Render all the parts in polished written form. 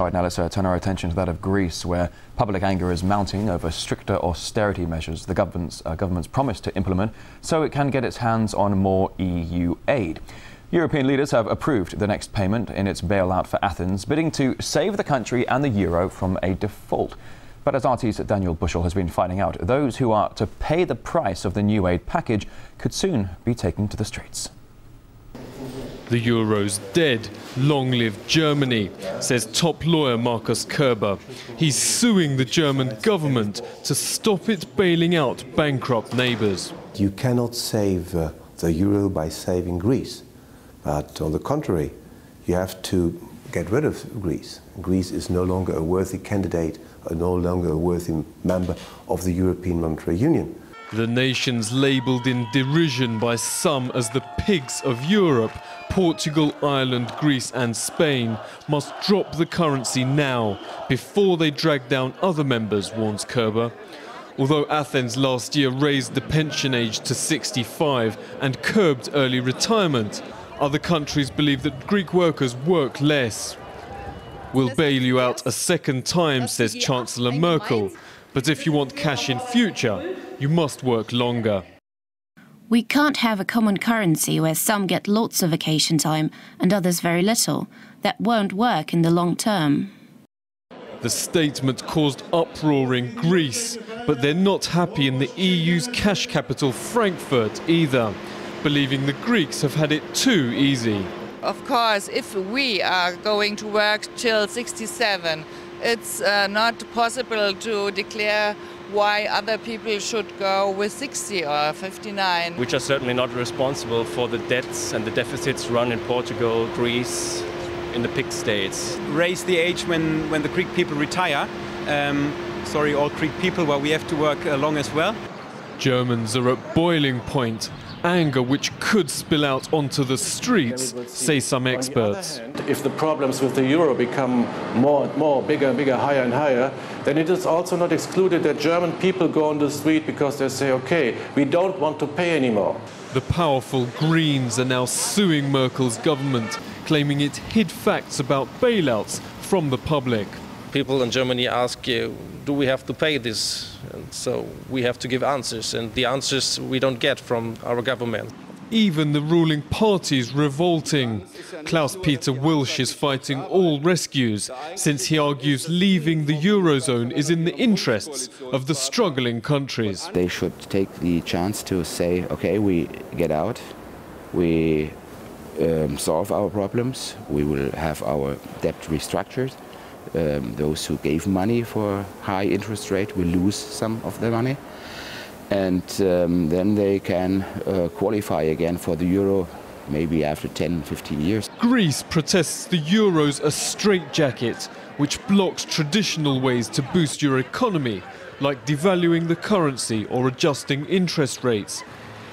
All right, now let's turn our attention to that of Greece, where public anger is mounting over stricter austerity measures the government's promised to implement so it can get its hands on more EU aid. European leaders have approved the next payment in its bailout for Athens, bidding to save the country and the euro from a default. But as RT's Daniel Bushell has been finding out, those who are to pay the price of the new aid package could soon be taken to the streets. The euro's dead. Long live Germany, says top lawyer Markus Körber. He's suing the German government to stop it bailing out bankrupt neighbours. You cannot save the euro by saving Greece, but on the contrary, you have to get rid of Greece. Greece is no longer a worthy candidate, no longer a worthy member of the European Monetary Union. The nations labelled in derision by some as the pigs of Europe, Portugal, Ireland, Greece and Spain, must drop the currency now, before they drag down other members, warns Körber. Although Athens last year raised the pension age to 65 and curbed early retirement, other countries believe that Greek workers work less. We'll bail you out a second time, says Chancellor Merkel, but if you want cash in future, you must work longer. We can't have a common currency where some get lots of vacation time and others very little. That won't work in the long term. The statement caused uproar in Greece, but they're not happy in the EU's cash capital Frankfurt either, believing the Greeks have had it too easy. Of course, if we are going to work till 67, it's not possible to declare why other people should go with 60 or 59. Which are certainly not responsible for the debts and the deficits run in Portugal, Greece, in the PIG states. Raise the age when the Greek people retire. All Greek people, well, we have to work long as well. Germans are at boiling point. Anger which could spill out onto the streets, say some experts. If the problems with the euro become bigger, higher and higher, then it is also not excluded that German people go on the street because they say, okay, we don't want to pay anymore. The powerful Greens are now suing Merkel's government, claiming it hid facts about bailouts from the public. People in Germany ask, do we have to pay this? And so we have to give answers, and the answers we don't get from our government. Even the ruling party's revolting. Klaus-Peter Wilsch is fighting all rescues, since he argues leaving the Eurozone is in the interests of the struggling countries. They should take the chance to say, okay, we get out, we solve our problems, we will have our debt restructured. Those who gave money for high interest rate will lose some of their money, and then they can qualify again for the euro maybe after 10-15 years. Greece protests the euro's a straitjacket which blocks traditional ways to boost your economy, like devaluing the currency or adjusting interest rates.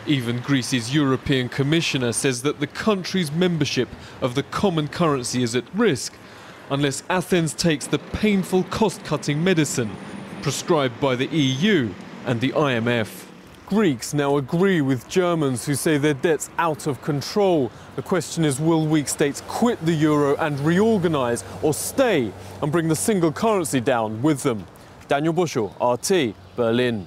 Even Greece's European Commissioner says that the country's membership of the common currency is at risk unless Athens takes the painful cost-cutting medicine prescribed by the EU and the IMF. Greeks now agree with Germans who say their debt's out of control. The question is, will weak states quit the euro and reorganise, or stay and bring the single currency down with them? Daniel Bushell, RT, Berlin.